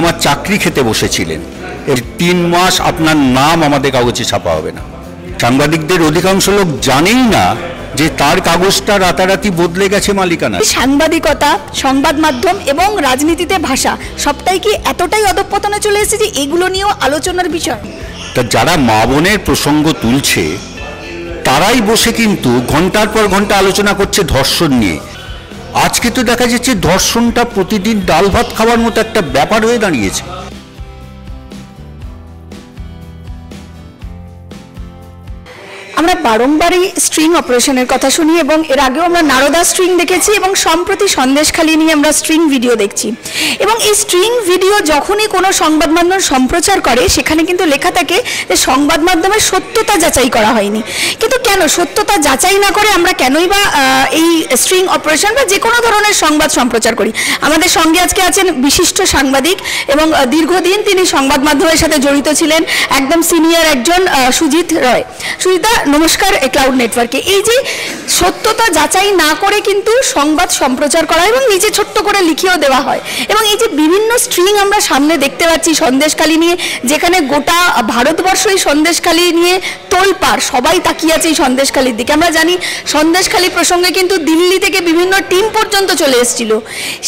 আমার চাকরি খেতে বসেছিলেন, 3 মাস আপনার নাম আমাদের কাগজে ছাপা হবে না। সাংবাদিকদের অধিকাংশ লোক জানেই না যে তার কাগজটা রাতারাতি বদলে গেছে মালিকানা। সাংবাদিকতা, সংবাদ মাধ্যম এবং রাজনীতিতে ভাষা সবটাই কি এতটাই অধঃপতনে চলে এসেছে যে এগুলো নিয়েও আলোচনার বিষয়? তা যারা মা বোনের প্রসঙ্গ তুলছে তারাই বসে কিন্তু ঘন্টার পর ঘন্টা আলোচনা করছে ধর্ষণ নিয়ে। আজকে তো দেখা যাচ্ছে ধর্ষণটা প্রতিদিন ডাল ভাত খাওয়ার মতো একটা ব্যাপার হয়ে দাঁড়িয়েছে। আমরা বারংবারই স্ট্রিং অপারেশনের কথা শুনি এবং এর আগেও আমরা নারদা স্ট্রিং দেখেছি এবং সম্প্রতি সন্দেশখালি নিয়ে আমরা স্ট্রিং ভিডিও দেখছি। এবং এই স্ট্রিং ভিডিও যখনই কোনো সংবাদ মাধ্যম সম্প্রচার করে সেখানে কিন্তু লেখা থাকে যে সংবাদ মাধ্যমের সত্যতা যাচাই করা হয়নি। কিন্তু কেন সত্যতা যাচাই না করে আমরা কেনই বা এই স্ট্রিং অপারেশন বা যে কোনো ধরনের সংবাদ সম্প্রচার করি? আমাদের সঙ্গে আজকে আছেন বিশিষ্ট সাংবাদিক এবং দীর্ঘদিন তিনি সংবাদ মাধ্যমের সাথে জড়িত ছিলেন, একদম সিনিয়র একজন সুজিত রয়। সুজিতা, নমস্কার ক্লাউড নেটওয়ার্কে। এই যে সত্যতা যাচাই না করে কিন্তু সংবাদ সম্প্রচার করা এবং নিচে ছোট্ট করে লিখিয়েও দেওয়া হয়, এবং এই যে বিভিন্ন স্ট্রিং আমরা সামনে দেখতে পাচ্ছি সন্দেশখালি নিয়ে, যেখানে গোটা ভারতবর্ষ এই সন্দেশখালি নিয়ে তোলপাড়, সবাই তাকিয়ে আছে এই সন্দেশখালির দিকে। আমরা জানি সন্দেশখালি প্রসঙ্গে কিন্তু দিল্লি থেকে বিভিন্ন টিম পর্যন্ত চলে এসেছিল।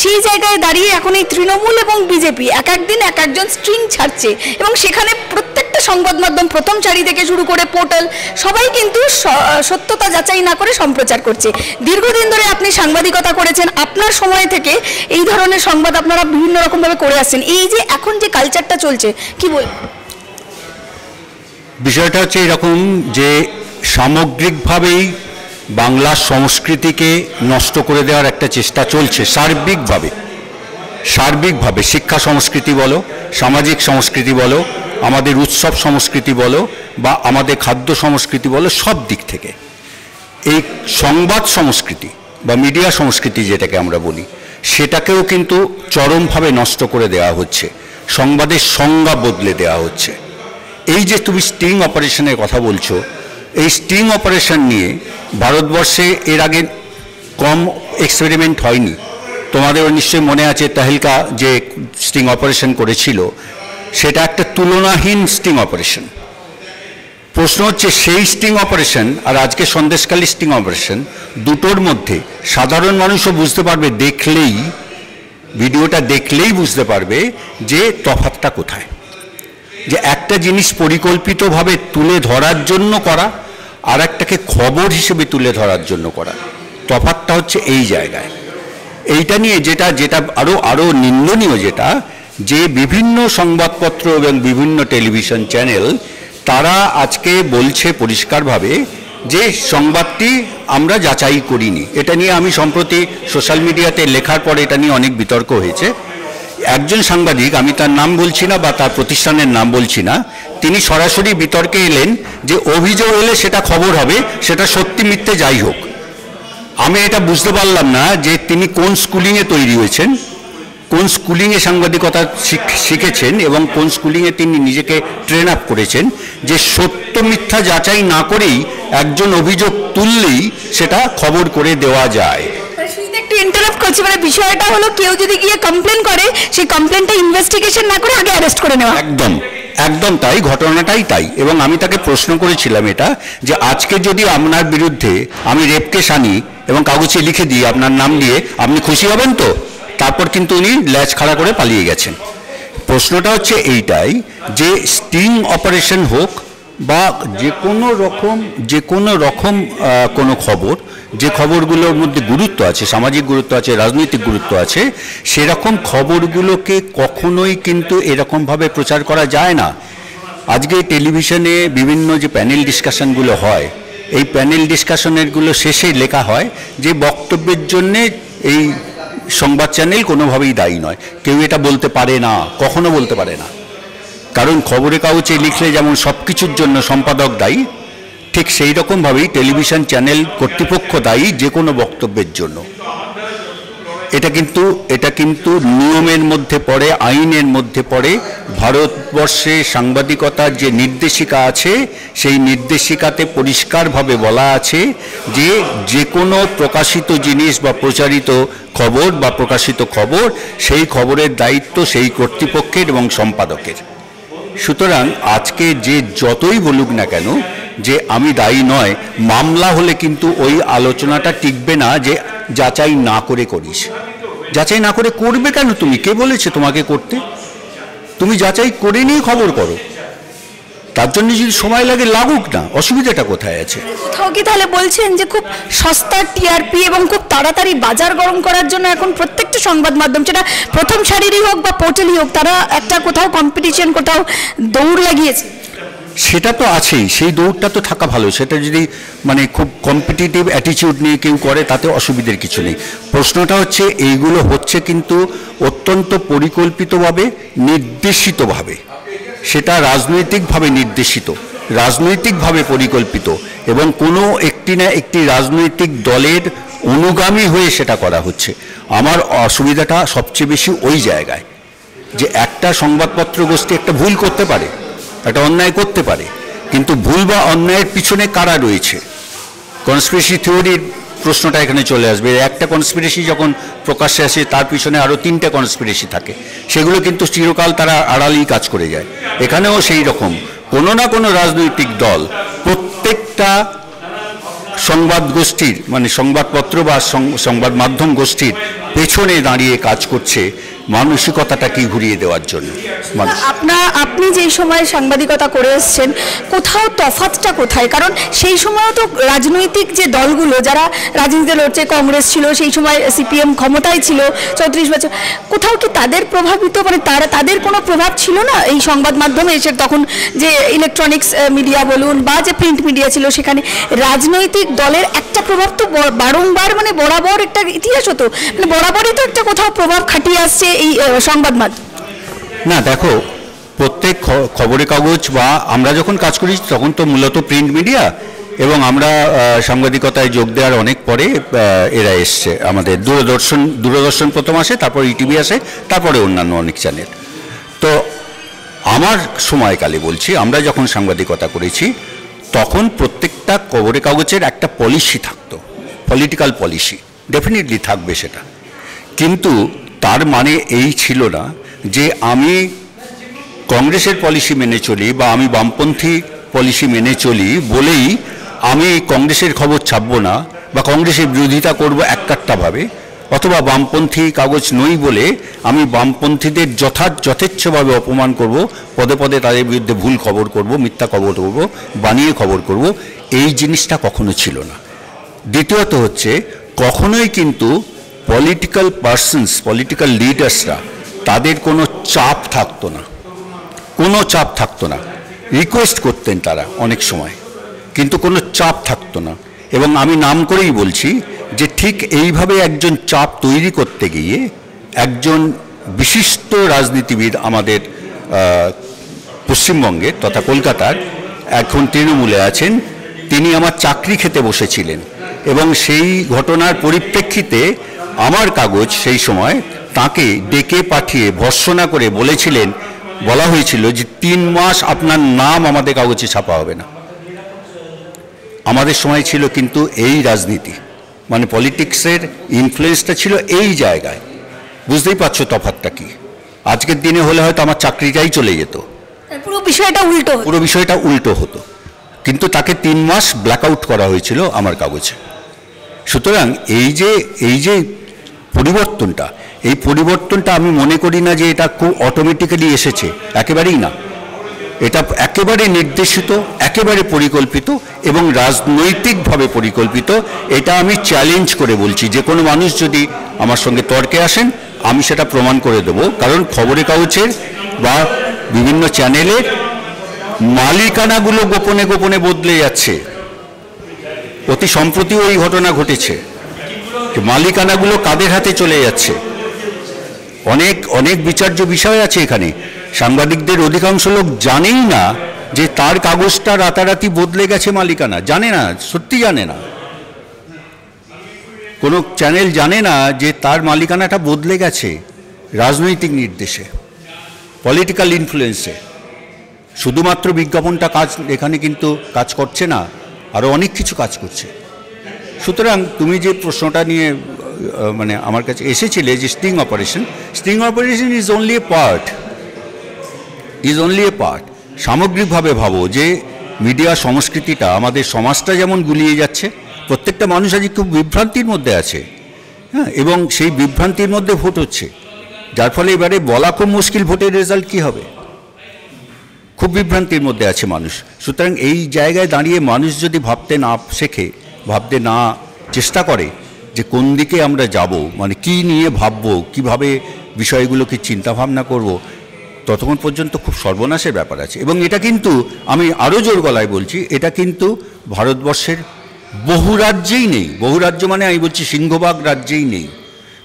সেই জায়গায় দাঁড়িয়ে এখন এই তৃণমূল এবং বিজেপি এক একদিন এক একজন স্ট্রিং ছাড়ছে এবং সেখানে প্রত্যেকটা সংবাদ মাধ্যম প্রথম সারি থেকে শুরু করে পোর্টাল সবাই কিন্তু সত্যতা যাচাই না করে সম্প্রচার করছে। দীর্ঘদিন ধরে আপনি সাংবাদিকতা করেছেন, আপনার সময় থেকে এই ধরনের সংবাদ আপনারা বিভিন্ন রকম ভাবে করে আসছেন। এই যে এখন যে কালচারটা চলছে, কি বল? বিষয়টা হচ্ছে এরকম যে সামগ্রিকভাবেই বাংলার সংস্কৃতিকে নষ্ট করে দেওয়ার একটা চেষ্টা চলছে সার্বিকভাবে। শিক্ষা সংস্কৃতি বলো, সামাজিক সংস্কৃতি বলো, আমাদের উৎসব সংস্কৃতি বলো বা আমাদের খাদ্য সংস্কৃতি বলো, সব দিক থেকে এই সংবাদ সংস্কৃতি বা মিডিয়া সংস্কৃতি যেটাকে আমরা বলি, সেটাকেও কিন্তু চরমভাবে নষ্ট করে দেওয়া হচ্ছে, সংবাদের সংজ্ঞা বদলে দেওয়া হচ্ছে। এই যে তুমি স্টিং অপারেশনের কথা বলছো, এই স্টিং অপারেশন নিয়ে ভারতবর্ষে এর আগে কম এক্সপেরিমেন্ট হয়নি। তোমাদেরও নিশ্চয়ই মনে আছে তাহিলকা যে স্টিং অপারেশন করেছিল, সেটা একটা তুলনাহীন স্টিং অপারেশন। প্রশ্ন হচ্ছে সেই স্টিং অপারেশন আর আজকে সন্দেশখালী স্টিং অপারেশন দুটোর মধ্যে সাধারণ মানুষও বুঝতে পারবে, দেখলেই ভিডিওটা দেখলেই বুঝতে পারবে যে তফাৎটা কোথায়। যে একটা জিনিস পরিকল্পিতভাবে তুলে ধরার জন্য করা আর একটাকে খবর হিসেবে তুলে ধরার জন্য করা, তফাৎটা হচ্ছে এই জায়গায়। এইটা নিয়ে যেটা আরও নিন্দনীয়, যেটা যে বিভিন্ন সংবাদপত্র এবং বিভিন্ন টেলিভিশন চ্যানেল তারা আজকে বলছে পরিষ্কারভাবে যে সংবাদটি আমরা যাচাই করিনি। এটা নিয়ে আমি সম্প্রতি সোশ্যাল মিডিয়াতে লেখার পরে এটা নিয়ে অনেক বিতর্ক হয়েছে। একজন সাংবাদিক, আমি তার নাম বলছি না বা তার প্রতিষ্ঠানের নাম বলছি না, তিনি সরাসরি বিতর্কে এলেন যে অভিযোগ এলে সেটা খবর হবে, সেটা সত্যি মিথ্যে যাই হোক। আমি এটা বুঝতে পারলাম না যে তিনি কোন স্কুলিংয়ে তৈরি হয়েছেন, কোন স্কুলিংয়ে সাংবাদিকতা শিখেছেন এবং কোন স্কুলিংয়ে তিনি নিজেকে ট্রেন আপ করেছেন, যে সত্য মিথ্যা যাচাই না করেই একজন অভিযোগ তুললেই সেটা খবর করে দেওয়া যায়। একটু ইন্টারাপ্ট করছি, মানে বিষয়টা হলো কেউ যদি গিয়ে কমপ্লেন করে, সেই কমপ্লেনটা ইনভেস্টিগেশন না করে আগে অ্যারেস্ট করে নেওয়া। একদম তাই, ঘটনাটাই তাই। এবং আমি তাকে প্রশ্ন করেছিলাম এটা, যে আজকে যদি আপনার বিরুদ্ধে আমি রেপ কেস আনি এবং কাগজে লিখে দিই আপনার নাম দিয়ে, আপনি খুশি হবেন তো? তারপর কিন্তু উনি ল্যাজ খাড়া করে পালিয়ে গেছেন। প্রশ্নটা হচ্ছে এইটাই যে স্টিং অপারেশন হোক বা যে কোনো রকম কোনো খবর, যে খবরগুলোর মধ্যে গুরুত্ব আছে, সামাজিক গুরুত্ব আছে, রাজনৈতিক গুরুত্ব আছে, সেরকম খবরগুলোকে কখনোই কিন্তু এরকমভাবে প্রচার করা যায় না। আজকে টেলিভিশনে বিভিন্ন যে প্যানেল ডিসকাশনগুলো হয়, এই প্যানেল ডিসকাশনেরগুলো শেষে লেখা হয় যে বক্তব্যের জন্যে এই সংবাদ চ্যানেল কোনোভাবেই দায়ী নয়। কেউ এটা বলতে পারে না, কখনো বলতে পারে না। কারণ খবরের কাগজে লিখলে যেমন সব কিছুর জন্য সম্পাদক দায়ী, ঠিক সেই রকমভাবেই টেলিভিশন চ্যানেল কর্তৃপক্ষ দায়ী যে কোনো বক্তব্যের জন্য। এটা কিন্তু নিয়মের মধ্যে পড়ে, আইনের মধ্যে পড়ে। ভারতবর্ষে সাংবাদিকতার যে নির্দেশিকা আছে সেই নির্দেশিকাতে পরিষ্কারভাবে বলা আছে যে যে কোনো প্রকাশিত জিনিস বা প্রচারিত খবর বা প্রকাশিত খবর, সেই খবরের দায়িত্ব সেই কর্তৃপক্ষের এবং সম্পাদকের। সুতরাং আজকে যে যতই বলুক না কেন যে আমি দায়ী নয়, মামলা হলে কিন্তু ওই আলোচনাটা টিকবে না যে যাচাই না করে করিস। যাচাই না করে করবে কেন? তুমি কে বলেছে তোমাকে করতে? তুমি যাচাই করে নিয়ে খবর করো। তার জন্য যদি সময় লাগে লাগুক না, অসুবিধাটা কোথায় আছে? কোথাও কি তাহলে বলছেন যে খুব সস্তার টিআরপি এবং খুব তাড়াতাড়ি বাজার গরম করার জন্য এখন প্রত্যেকটা সংবাদ মাধ্যম, সেটা প্রথম সারিরই হোক বা পোর্টালই হোক, তারা একটা কোথাও কম্পিটিশন, কোথাও দৌড় লাগিয়েছে? সেটা তো আছেই, সেই দৌড়টা তো থাকা ভালো। সেটা যদি মানে খুব কম্পিটিটিভ অ্যাটিটিউড নিয়ে কেউ করে তাতে অসুবিধার কিছু নেই। প্রশ্নটা হচ্ছে এইগুলো হচ্ছে কিন্তু অত্যন্ত পরিকল্পিতভাবে, নির্দেশিতভাবে। সেটা রাজনৈতিকভাবে নির্দেশিত, রাজনৈতিকভাবে পরিকল্পিত, এবং কোনো একটি না একটি রাজনৈতিক দলের অনুগামী হয়ে সেটা করা হচ্ছে। আমার অসুবিধাটা সবচেয়ে বেশি ওই জায়গায় যে একটা সংবাদপত্র গোষ্ঠী একটা ভুল করতে পারে, একটা অন্যায় করতে পারে, কিন্তু ভুল বা অন্যায়ের পিছনে কারা রয়েছে? কনস্পিরেসি থিওরির প্রশ্নটা এখানে চলে আসবে। একটা কনস্পিরেসি যখন প্রকাশ্যে আসে তার পিছনে আরও 3টে কনস্পিরেসি থাকে, সেগুলো কিন্তু চিরকাল তারা আড়ালেই কাজ করে যায়। এখানেও সেই রকম কোনো না কোনো রাজনৈতিক দল প্রত্যেকটা সংবাদ গোষ্ঠীর, মানে সংবাদপত্র বা সংবাদ মাধ্যম গোষ্ঠীর পেছনে দাঁড়িয়ে কাজ করছে মানসিকতাটাকে ঘুরিয়ে দেওয়ার জন্য। আপনি যেই সময় সাংবাদিকতা করে এসছেন, কোথাও তফাৎটা কোথায়? কারণ সেই সময়ও তো রাজনৈতিক যে দলগুলো যারা রাজনীতিতে লড়ছে, কংগ্রেস ছিল সেই সময়, সিপিএম ক্ষমতায় ছিল 34 বছর, কোথাও কি তাদের প্রভাবিত, মানে তাদের কোনো প্রভাব ছিল না এই সংবাদ মাধ্যমে এসে? তখন যে ইলেকট্রনিক্স মিডিয়া বলুন বা যে প্রিন্ট মিডিয়া ছিল, সেখানে রাজনৈতিক দলের একটা প্রভাব তো বারংবার, মানে বরাবর একটা ইতিহাস হতো, মানে বরাবরই তো একটা কোথাও প্রভাব খাটিয়ে আসছে এই সংবাদ মাধ্যম। না, দেখো, প্রত্যেক খবরের কাগজ বা আমরা যখন কাজ করি তখন তো মূলত প্রিন্ট মিডিয়া, এবং আমরা সাংবাদিকতায় যোগ দেওয়ার অনেক পরে এরা এসছে। আমাদের দূরদর্শন প্রথম আসে, তারপর ইটিভি আসে, তারপরে অন্যান্য অনেক চ্যানেল। তো আমার সময়কালে বলছি, আমরা যখন সাংবাদিকতা করেছি তখন প্রত্যেকটা খবরের কাগজের একটা পলিসি থাকতো, পলিটিক্যাল পলিসি ডেফিনেটলি থাকবে সেটা। কিন্তু তার মানে এই ছিল না যে আমি কংগ্রেসের পলিসি মেনে চলি বা আমি বামপন্থী পলিসি মেনে চলি বলেই আমি কংগ্রেসের খবর ছাপবো না বা কংগ্রেসের বিরোধিতা করব এককাট্টাভাবে, অথবা বামপন্থী কাগজ নই বলে আমি বামপন্থীদের যথেচ্ছভাবে অপমান করব, পদে পদে তাদের বিরুদ্ধে ভুল খবর করব, মিথ্যা খবর করব, বানিয়ে খবর করব। এই জিনিসটা কখনো ছিল না। দ্বিতীয়ত হচ্ছে, কখনোই কিন্তু পলিটিক্যাল পার্সনস, পলিটিক্যাল লিডার্সরা, তাদের কোনো চাপ থাকতো না, কোনো চাপ থাকতো না। রিকোয়েস্ট করতেন তারা অনেক সময়, কিন্তু কোনো চাপ থাকতো না। এবং আমি নাম করেই বলছি যে ঠিক এইভাবে একজন চাপ তৈরি করতে গিয়ে একজন বিশিষ্ট রাজনীতিবিদ আমাদের পশ্চিমবঙ্গের তথা কলকাতার, এখন তৃণমূলে আছেন, তিনি আমার চাকরি খেতে বসেছিলেন, এবং সেই ঘটনার পরিপ্রেক্ষিতে আমার কাগজ সেই সময় তাকে ডেকে পাঠিয়ে ভর্ৎসনা করে বলা হয়েছিল যে 3 মাস আপনার নাম আমাদের কাগজে ছাপা হবে না। আমাদের সময় ছিল কিন্তু এই রাজনীতি, মানে পলিটিক্সের ইনফ্লুয়েন্সটা ছিল এই জায়গায়। বুঝতেই পারছো তফাৎটা কি। আজকের দিনে হলে হয়তো আমার চাকরিটাই চলে যেত, পুরো বিষয়টা উল্টো হতো, কিন্তু তাকে 3 মাস ব্ল্যাকআউট করা হয়েছিল আমার কাগজে। সুতরাং এই যে পরিবর্তনটা আমি মনে করি না যে এটা খুব অটোমেটিক্যালি এসেছে, একেবারেই না। এটা একেবারে নির্দেশিত, একেবারে পরিকল্পিত এবং রাজনৈতিকভাবে পরিকল্পিত। এটা আমি চ্যালেঞ্জ করে বলছি, যে কোনো মানুষ যদি আমার সঙ্গে তর্কে আসেন আমি সেটা প্রমাণ করে দেব। কারণ খবরের কাগজের বা বিভিন্ন চ্যানেলের মালিকানাগুলো গোপনে গোপনে বদলে যাচ্ছে। অতি সম্প্রতিও এই ঘটনা ঘটেছে, মালিকানাগুলো কাদের হাতে চলে যাচ্ছে। অনেক বিচার্য বিষয় আছে এখানে। সাংবাদিকদের অধিকাংশ লোক জানেই না যে তার কাগজটা রাতারাতি বদলে গেছে মালিকানা, জানে না, সত্যি জানে না। কোনো চ্যানেল জানে না যে তার মালিকানাটা বদলে গেছে রাজনৈতিক নির্দেশে, পলিটিক্যাল ইনফ্লুয়েন্সে। শুধুমাত্র বিজ্ঞাপনটা এখানে কিন্তু কাজ করছে না, আরও অনেক কিছু কাজ করছে। সুতরাং তুমি যে প্রশ্নটা নিয়ে মানে আমার কাছে এসেছিলে যে sting operation is only a part. সামগ্রিকভাবে ভাবো যে মিডিয়া সংস্কৃতিটা, আমাদের সমাজটা যেমন গুলিয়ে যাচ্ছে, প্রত্যেকটা মানুষ আজ খুব বিভ্রান্তির মধ্যে আছে, হ্যাঁ, এবং সেই বিভ্রান্তির মধ্যে ভোট হচ্ছে, যার ফলে এবারে বলা খুব মুশকিল ভোটের রেজাল্ট কী হবে। খুব বিভ্রান্তির মধ্যে আছে মানুষ। সুতরাং এই জায়গায় দাঁড়িয়ে মানুষ যদি ভাবতে না শেখে, ভাবতে না চেষ্টা করে যে কোন দিকে আমরা যাব, মানে কি নিয়ে ভাববো, কিভাবে বিষয়গুলোকে চিন্তাভাবনা করব, ততক্ষণ পর্যন্ত খুব সর্বনাশের ব্যাপার আছে। এবং এটা কিন্তু আমি আরও জোর গলায় বলছি, এটা কিন্তু ভারতবর্ষের বহু রাজ্যেই নেই। বহু রাজ্য মানে আমি বলছি সিংহভাগ রাজ্যেই নেই।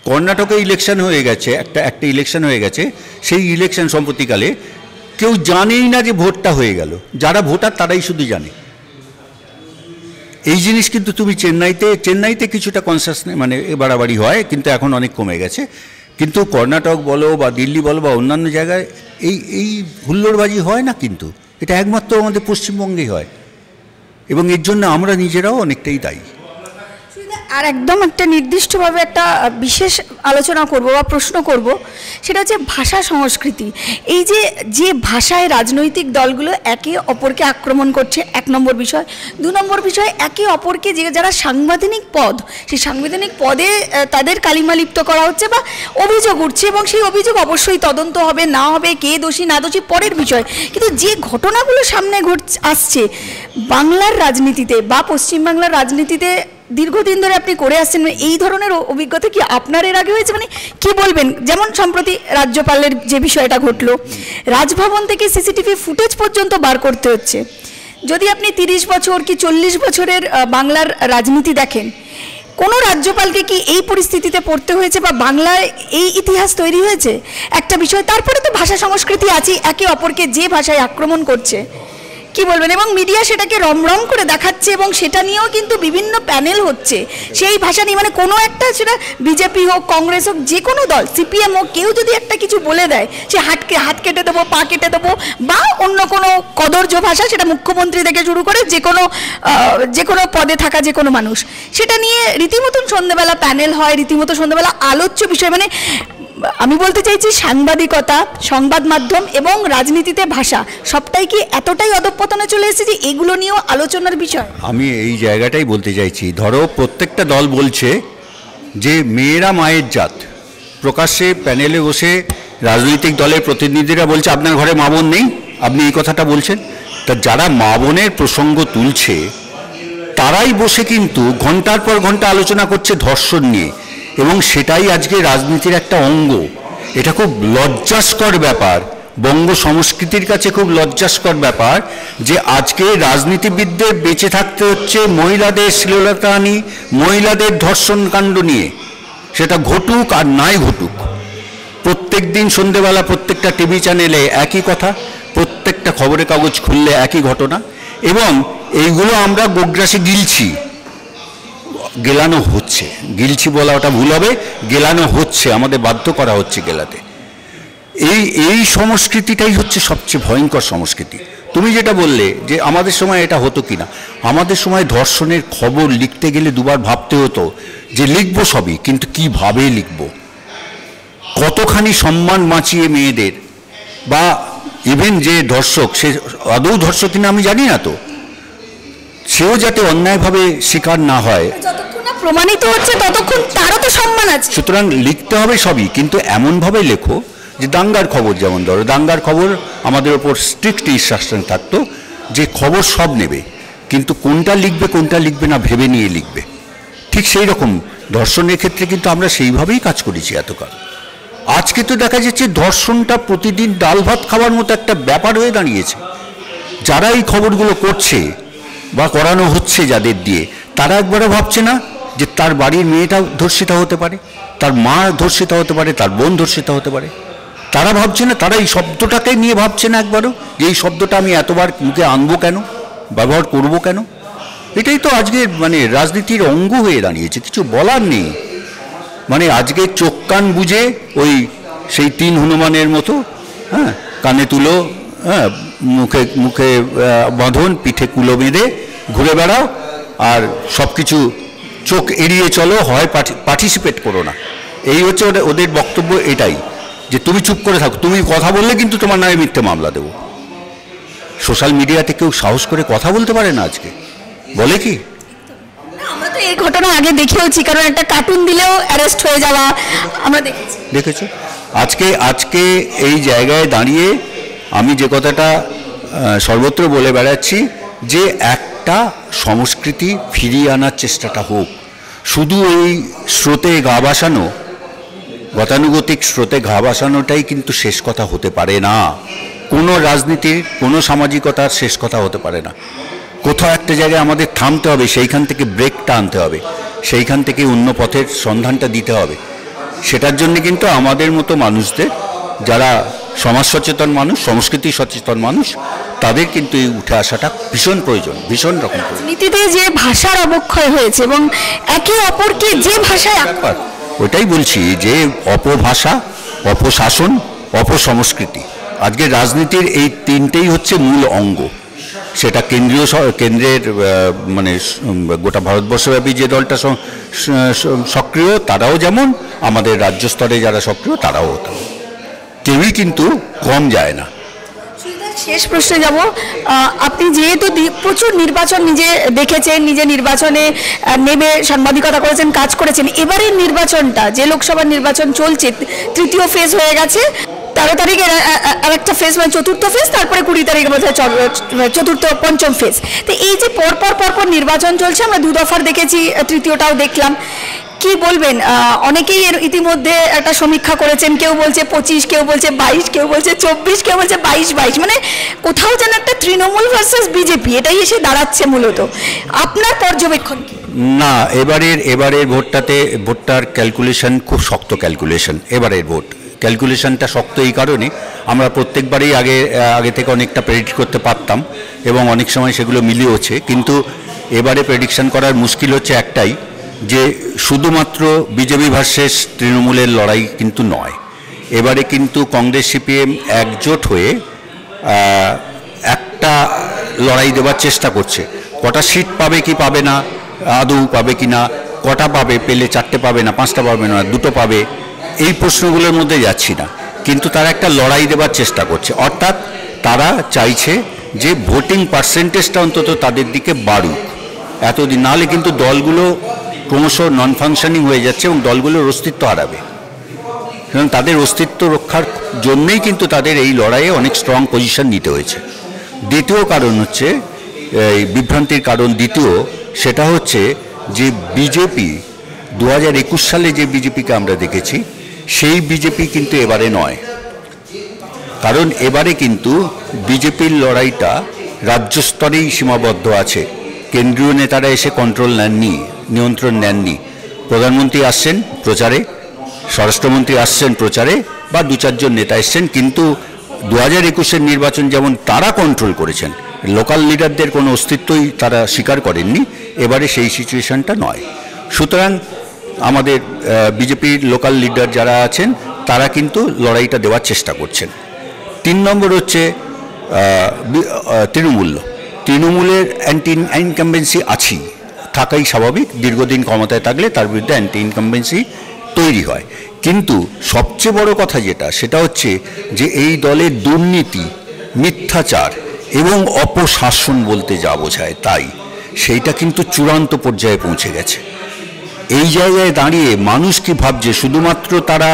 কর্ণাটকে ইলেকশন হয়ে গেছে, একটা ইলেকশন হয়ে গেছে, সেই ইলেকশন সম্প্রতিকালে কেউ জানেই না যে ভোটটা হয়ে গেল, যারা ভোটার তারাই শুধু জানে। এই জিনিস কিন্তু তুমি চেন্নাইতে কিছুটা কনসাসনেস মানে বাড়াবাড়ি হয়, কিন্তু এখন অনেক কমে গেছে। কিন্তু কর্ণাটক বলো বা দিল্লি বলো বা অন্যান্য জায়গায় এই হুল্লোড়বাজি হয় না, কিন্তু এটা একমাত্র আমাদের পশ্চিমবঙ্গেই হয়, এবং এর জন্য আমরা নিজেরাও অনেকটাই দায়ী। আর একদম একটা নির্দিষ্টভাবে একটা বিশেষ আলোচনা করব বা প্রশ্ন করব, সেটা হচ্ছে ভাষা সংস্কৃতি। এই যে ভাষায় রাজনৈতিক দলগুলো একে অপরকে আক্রমণ করছে, 1 নম্বর বিষয়। 2 নম্বর বিষয়, একে অপরকে যারা সাংবিধানিক পদ, সেই সাংবিধানিক পদে তাদের কালিমা লিপ্ত করা হচ্ছে বা অভিযোগ উঠছে, এবং সেই অভিযোগ অবশ্যই তদন্ত হবে, না হবে, কে দোষী না দোষী পরের বিষয়। কিন্তু যে ঘটনাগুলো সামনে আসছে বাংলার রাজনীতিতে বা পশ্চিমবাংলার রাজনীতিতে দীর্ঘদিন ধরে আপনি করে আসছেন, এই ধরনের অভিজ্ঞতা কি আপনার এর আগে হয়েছে? মানে কি বলবেন? যেমন সম্প্রতি রাজ্যপালের যে বিষয়টা ঘটলো, রাজভবন থেকে সিসিটিভি ফুটেজ পর্যন্ত বার করতে হচ্ছে। যদি আপনি 30 বছর কি 40 বছরের বাংলার রাজনীতি দেখেন, কোনো রাজ্যপালকে কি এই পরিস্থিতিতে পড়তে হয়েছে বা বাংলায় এই ইতিহাস তৈরি হয়েছে? একটা বিষয়। তারপরে তো ভাষা সংস্কৃতি আছে, একে অপরকে যে ভাষায় আক্রমণ করছে, কি বলবেন? এবং মিডিয়া সেটাকে রমরম করে দেখাচ্ছে, এবং সেটা নিয়েও কিন্তু বিভিন্ন প্যানেল হচ্ছে সেই ভাষা নিয়ে। মানে কোনো একটা, সেটা বিজেপি হোক, কংগ্রেস হোক, যে কোনো দল, সিপিএম হোক, কেউ যদি একটা কিছু বলে দেয়, সে হাত কেটে দেবো, পা কেটে দেবো, বা অন্য কোনো কদর্য ভাষা, সেটা মুখ্যমন্ত্রী থেকে শুরু করে যে কোনো পদে থাকা যে কোনো মানুষ, সেটা নিয়ে রীতিমতন সন্ধ্যেবেলা প্যানেল হয়, রীতিমতো সন্ধ্যেবেলা আলোচ্য বিষয়। মানে আমি বলতে চাইছি, সাংবাদিকতা, সংবাদ মাধ্যম এবং রাজনীতিতে ভাষা সবটাই কি এতটাই অধঃপতনে চলে এসেছে যে এগুলো নিয়েও আলোচনার বিষয়? আমি এই জায়গাটাই বলতে চাইছি, ধরো প্রত্যেকটা দল বলছে যে মেয়েরা মায়ের জাত, প্রকাশ্যে প্যানেলে বসে রাজনৈতিক দলের প্রতিনিধিরা বলছে আপনার ঘরে মা বোন নেই, আপনি এই কথাটা বলছেন। তা যারা মা বোনের প্রসঙ্গ তুলছে তারাই বসে কিন্তু ঘন্টার পর ঘন্টা আলোচনা করছে ধর্ষণ নিয়ে, এবং সেটাই আজকে রাজনীতির একটা অঙ্গ। এটা খুব লজ্জাস্কর ব্যাপার, বঙ্গ সংস্কৃতির কাছে খুব লজ্জাস্কর ব্যাপার যে আজকে রাজনীতিবিদদের বেঁচে থাকতে হচ্ছে মহিলাদের শ্লীলতাহানি, মহিলাদের ধর্ষণ কাণ্ড নিয়ে, সেটা ঘটুক আর নাই ঘটুক। প্রত্যেক দিন সন্ধেবেলা প্রত্যেকটা টিভি চ্যানেলে একই কথা, প্রত্যেকটা খবরের কাগজ খুললে একই ঘটনা, এবং এইগুলো আমরা গোগ্রাসে গেলানো হচ্ছে। গিলছি বলা ওটা ভুল হবে, গেলানো হচ্ছে, আমাদের বাধ্য করা হচ্ছে গেলাতে। এই সংস্কৃতিটাই হচ্ছে সবচেয়ে ভয়ঙ্কর সংস্কৃতি। তুমি যেটা বললে যে আমাদের সময় এটা হতো কিনা, আমাদের সময় ধর্ষণের খবর লিখতে গেলে দুবার ভাবতে হতো যে লিখবো সবই, কিন্তু কিভাবে লিখব, কতখানি সম্মান বাঁচিয়ে মেয়েদের, বা ইভেন যে ধর্ষক সে আদৌ ধর্ষক কিনা আমি জানি না, তো সেও যাতে অন্যায়ভাবে শিকার না হয়, যতক্ষণ না প্রমাণিত হচ্ছে ততক্ষণ তারও তো সম্মান আছে। সুতরাং লিখতে হবে সবই, কিন্তু এমনভাবে লেখো যে দাঙ্গার খবর, যেমন ধরো দাঙ্গার খবর আমাদের ওপর স্ট্রিক্ট ইনস্ট্রাকশন থাকতো যে খবর সব নেবে, কিন্তু কোনটা লিখবে না ভেবে নিয়ে লিখবে। ঠিক সেই রকম ধর্ষণের ক্ষেত্রে কিন্তু আমরা সেইভাবেই কাজ করেছি এতকাল। আজকে তো দেখা যাচ্ছে ধর্ষণটা প্রতিদিন ডাল ভাত খাওয়ার মতো একটা ব্যাপার হয়ে দাঁড়িয়েছে। যারা এই খবরগুলো করছে বা করানো হচ্ছে যাদের দিয়ে, তারা একবারও ভাবছে না যে তার বাড়ির মেয়েটা ধর্ষিতা হতে পারে, তার মা ধর্ষিতা হতে পারে, তার বোন ধর্ষিতা হতে পারে। তারা ভাবছে না, তারা এই শব্দটাকে নিয়ে ভাবছে না একবারও যে এই শব্দটা আমি এতবার মুখে আনবো কেন, ব্যবহার করবো কেন। এটাই তো আজকে মানে রাজনীতির অঙ্গ হয়ে দাঁড়িয়েছে, কিছু বলার নেই। মানে আজকে চোখ কান বুঝে ওই সেই 3 হনুমানের মতো, হ্যাঁ, কানে তুলো, হ্যাঁ, মুখে মুখে বাঁধন, পিঠে কুলো বেঁধে ঘুরে বেড়াও, আর সব কিছু চোখ এড়িয়ে চলো, হয় পার্টিসিপেট করো না। এই হচ্ছে ওদের বক্তব্য এটাই, যে তুমি চুপ করে থাকো, তুমি কথা বললে কিন্তু তোমার নামে মিথ্যে মামলা দেবো। সোশ্যাল মিডিয়াতে কেউ সাহস করে কথা বলতে পারে না আজকে, বলে কি? আমরা তো এই ঘটনা আগে দেখেওছি, কারণ একটা কার্টুন দিলেও অ্যারেস্ট হয়ে যাওয়া আমরা দেখেছো। আজকে এই জায়গায় দাঁড়িয়ে আমি যে কথাটা সর্বত্র বলে বেড়াচ্ছি, যে একটা সংস্কৃতি ফিরিয়ে আনার চেষ্টাটা হোক। শুধু এই স্রোতে গা ভাসানো, গতানুগতিক স্রোতে ঘা ভাসানোটাই কিন্তু শেষ কথা হতে পারে না। কোনো রাজনীতির, কোনো সামাজিকতার শেষ কথা হতে পারে না। কোথাও একটা জায়গায় আমাদের থামতে হবে, সেইখান থেকে ব্রেকটা আনতে হবে, সেইখান থেকে অন্য পথের সন্ধানটা দিতে হবে। সেটার জন্য কিন্তু আমাদের মতো মানুষদের, যারা সমাজ সচেতন মানুষ, সংস্কৃতি সচেতন মানুষ, তাদের কিন্তু এই উঠে আসাটা ভীষণ প্রয়োজন, ভীষণ রকম। রাজনীতিতে যে ভাষার অবক্ষয় হয়েছে এবং একে অপরকে যে ভাষায়, ওটাই বলছি যে অপভাষা, অপশাসন, অপসংস্কৃতি, আজকে রাজনীতির এই 3টেই হচ্ছে মূল অঙ্গ। সেটা কেন্দ্রের মানে গোটা ভারতবর্ষব্যাপী যে দলটা সক্রিয়, তারাও যেমন, আমাদের রাজ্য স্তরে যারা সক্রিয় তারাও তেমন। কেউই কিন্তু কম যায় না। শেষ প্রশ্নে যাব, আপনি যেহেতু প্রচুর নির্বাচন নিজে দেখেছেন, নিজে নির্বাচনে নেমে সাংবাদিকতা করেছেন, কাজ করেছেন, এবারের নির্বাচনটা যে লোকসভার নির্বাচন চলছে, 3য় ফেজ হয়ে গেছে, 13 তারিখে আর একটা ফেজ, মানে 4র্থ ফেজ, তারপরে 20 তারিখে বোধহয় 4র্থ 5ম ফেজ। তো এই যে পরপর নির্বাচন চলছে, আমরা 2 দফার দেখেছি, 3য়টাও দেখলাম, কি বলবেন? অনেকেই এর ইতিমধ্যে একটা সমীক্ষা করেছেন, কেউ বলছে 25, কেউ বলছে 22, কেউ বলছে 24, কেউ বলছে 22, মানে কোথাও যেন একটা তৃণমূল ভার্সেস বিজেপি এটাই এসে দাঁড়াচ্ছে মূলত। আপনার পর্যবেক্ষণ কি? না, এবারের ভোটটার ক্যালকুলেশন খুব শক্ত ক্যালকুলেশন। এবারের ভোট ক্যালকুলেশনটা শক্ত এই কারণে, আমরা প্রত্যেকবারই আগে থেকে অনেকটা প্রেডিক্ট করতে পারতাম এবং অনেক সময় সেগুলো মিলিয়েওছে, কিন্তু এবারে প্রেডিকশন করার মুশকিল হচ্ছে একটাই, যে শুধুমাত্র বিজেপি ভার্সেস তৃণমূলের লড়াই কিন্তু নয়। এবারে কিন্তু কংগ্রেস সিপিএম একজোট হয়ে একটা লড়াই দেওয়ার চেষ্টা করছে। কটা সিট পাবে কি পাবে না, আদৌ পাবে কি না, কটা পাবে, পেলে 4টে পাবে না, 5টা পাবে না, 2টো পাবে, এই প্রশ্নগুলোর মধ্যে যাচ্ছি না, কিন্তু তারা একটা লড়াই দেওয়ার চেষ্টা করছে। অর্থাৎ তারা চাইছে যে ভোটিং পার্সেন্টেজটা অন্তত তাদের দিকে বাড়ুক। এতদিন নাহলে কিন্তু দলগুলো ক্রমশ নন ফাংশনিং হয়ে যাচ্ছে এবং দলগুলোর অস্তিত্ব হারাবে। এবং তাদের অস্তিত্ব রক্ষার জন্যই কিন্তু তাদের এই লড়াইয়ে অনেক স্ট্রং পজিশন নিতে হয়েছে। দ্বিতীয় কারণ হচ্ছে, এই বিভ্রান্তির কারণ দ্বিতীয়, সেটা হচ্ছে যে বিজেপি 2021 সালে যে বিজেপিকে আমরা দেখেছি, সেই বিজেপি কিন্তু এবারে নয়। কারণ এবারে কিন্তু বিজেপির লড়াইটা রাজ্য স্তরেই সীমাবদ্ধ আছে। কেন্দ্রীয় নেতারা এসে কন্ট্রোল নেননি, নিয়ন্ত্রণ নেননি। প্রধানমন্ত্রী আসছেন প্রচারে, স্বরাষ্ট্রমন্ত্রী আসছেন প্রচারে, বা 2-4 জন নেতা এসছেন, কিন্তু 2021-এর নির্বাচন যেমন তারা কন্ট্রোল করেছেন, লোকাল লিডারদের কোনো অস্তিত্বই তারা স্বীকার করেননি। এবারে সেই সিচুয়েশনটা নয়। সুতরাং আমাদের বিজেপির লোকাল লিডার যারা আছেন, তারা কিন্তু লড়াইটা দেওয়ার চেষ্টা করছেন। 3 নম্বর হচ্ছে তৃণমূলের অ্যান্টি ইনকামবেন্সি আছেই, থাকাই স্বাভাবিক। দীর্ঘদিন ক্ষমতায় থাকলে তার বিরুদ্ধে অ্যান্টি ইনকামবেন্সি তৈরি হয়। কিন্তু সবচেয়ে বড় কথা যেটা, সেটা হচ্ছে যে এই দলের দুর্নীতি, মিথ্যাচার এবং অপশাসন বলতে যা বোঝায় তাই, সেইটা কিন্তু চূড়ান্ত পর্যায়ে পৌঁছে গেছে। এই জায়গায় দাঁড়িয়ে মানুষ কি ভাবছে, শুধুমাত্র তারা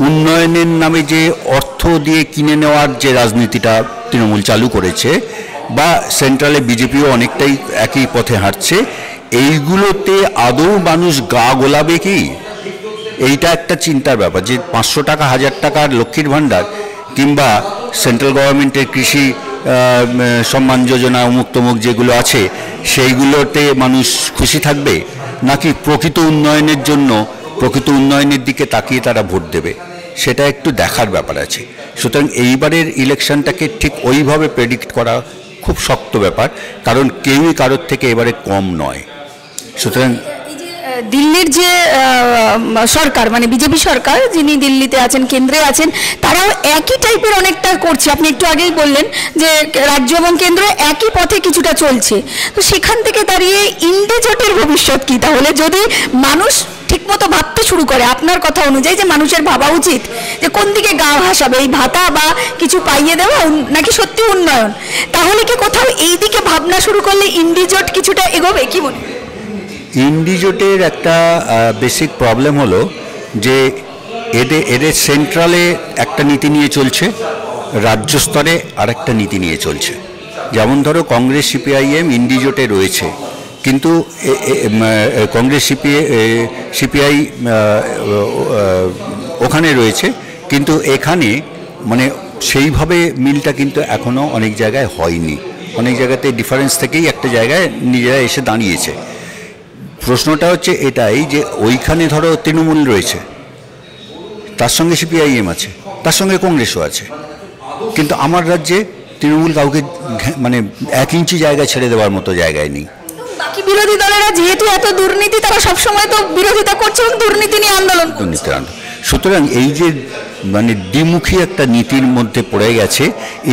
উন্নয়নের নামে যে অর্থ দিয়ে কিনে নেওয়ার যে রাজনীতিটা তৃণমূল চালু করেছে, বা সেন্ট্রালে বিজেপিও অনেকটাই একই পথে হাঁটছে, এইগুলোতে আদৌ মানুষ গা গোলাবে কি? এইটা একটা চিন্তার ব্যাপার, যে 500 টাকা, 1000 টাকার লক্ষ্মীর ভাণ্ডার, কিংবা সেন্ট্রাল গভর্নমেন্টের কৃষি সম্মান যোজনা, অমুক তমুক যেগুলো আছে, সেইগুলোতে মানুষ খুশি থাকবে, নাকি প্রকৃত উন্নয়নের জন্য, প্রকৃত উন্নয়নের দিকে তাকিয়ে তারা ভোট দেবে? সেটা একটু দেখার ব্যাপার আছে। সুতরাং এইবারের ইলেকশনটাকে ঠিক ওইভাবে প্রেডিক্ট করা খুব শক্ত ব্যাপার, কারণ কেউই কারোর থেকে এবারে কম নয়। সুতরাং দিল্লির যে সরকার, মানে বিজেপি সরকার যিনি দিল্লিতে আছেন, কেন্দ্রে আছেন, তারাও একই টাইপের অনেকটা করছে। আপনি একটু আগেই বললেন যে রাজ্য এবং কেন্দ্র একই পথে কিছুটা চলছে। তো সেখান থেকে দাঁড়িয়ে ইন্ডি জোটের ভবিষ্যৎ কি তাহলে, যদি মানুষ ঠিকমতো ভাবতে শুরু করে আপনার কথা অনুযায়ী, যে মানুষের ভাবা উচিত যে কোন দিকে গা ভাসাবে, এই ভাতা বা কিছু পাইয়ে দেওয়া নাকি সত্যি উন্নয়ন, তাহলে কি কোথাও এই দিকে ভাবনা শুরু করলে ইন্ডি জোট কিছুটা এগোবে, কি মনে? ইন্ডি জোটের একটা বেসিক প্রবলেম হলো যে এদের সেন্ট্রালে একটা নীতি নিয়ে চলছে, রাজ্য স্তরে আরেকটা নীতি নিয়ে চলছে। যেমন ধরো কংগ্রেস সিপিআইএম ইন্ডি জোটে রয়েছে, কিন্তু কংগ্রেস সিপিআই ওখানে রয়েছে, কিন্তু এখানে মানে সেইভাবে মিলটা কিন্তু এখনও অনেক জায়গায় হয়নি। অনেক জায়গাতে ডিফারেন্স থেকেই একটা জায়গায় নিজেরা এসে দাঁড়িয়েছে। প্রশ্নটা হচ্ছে এটাই যে ওইখানে ধরো তৃণমূল রয়েছে, তার সঙ্গে সিপিআইএম আছে, তার সঙ্গে কংগ্রেসও আছে, কিন্তু আমার রাজ্যে তৃণমূল কাউকে মানে 1 ইঞ্চি জায়গা ছেড়ে দেওয়ার মতো জায়গায় নেই। বাকি বিরোধী দলেরা যেহেতু এত দুর্নীতি, তারা সবসময় তো বিরোধিতা করছে এবং দুর্নীতি নিয়ে আন্দোলন করছে। সুতরাং এই যে মানে দ্বিমুখী একটা নীতির মধ্যে পড়ে গেছে,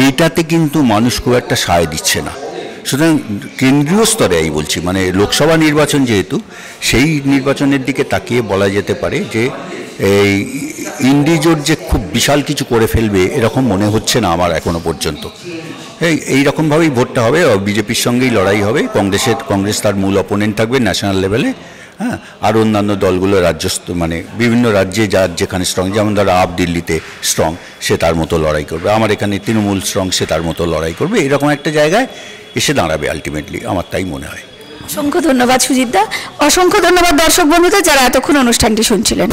এইটাতে কিন্তু মানুষ খুব একটা সায় দিচ্ছে না। সুতরাং কেন্দ্রীয় স্তরে এই বলছি, মানে লোকসভা নির্বাচন যেহেতু, সেই নির্বাচনের দিকে তাকিয়ে বলা যেতে পারে যে এই ইন্ডি জোট যে খুব বিশাল কিছু করে ফেলবে এরকম মনে হচ্ছে না আমার এখনো পর্যন্ত। এই রকমভাবেই ভোটটা হবে, বিজেপির সঙ্গেই লড়াই হবে, কংগ্রেস তার মূল অপোনেন্ট থাকবে ন্যাশনাল লেভেলে, হ্যাঁ, আর অন্যান্য দলগুলো রাজ্যস্থ মানে বিভিন্ন রাজ্যে যার যেখানে স্ট্রং, যেমন ধরো আপ দিল্লিতে স্ট্রং, সে তার মতো লড়াই করবে, আমার এখানে তৃণমূল স্ট্রং, সে তার মতো লড়াই করবে, এরকম একটা জায়গায় এসে দাঁড়াবে আলটিমেটলি, আমার তাই মনে হয়। অসংখ্য ধন্যবাদ সুজিতদা, অসংখ্য ধন্যবাদ দর্শক বন্ধুদের যারা এতক্ষণ অনুষ্ঠানটি শুনছিলেন।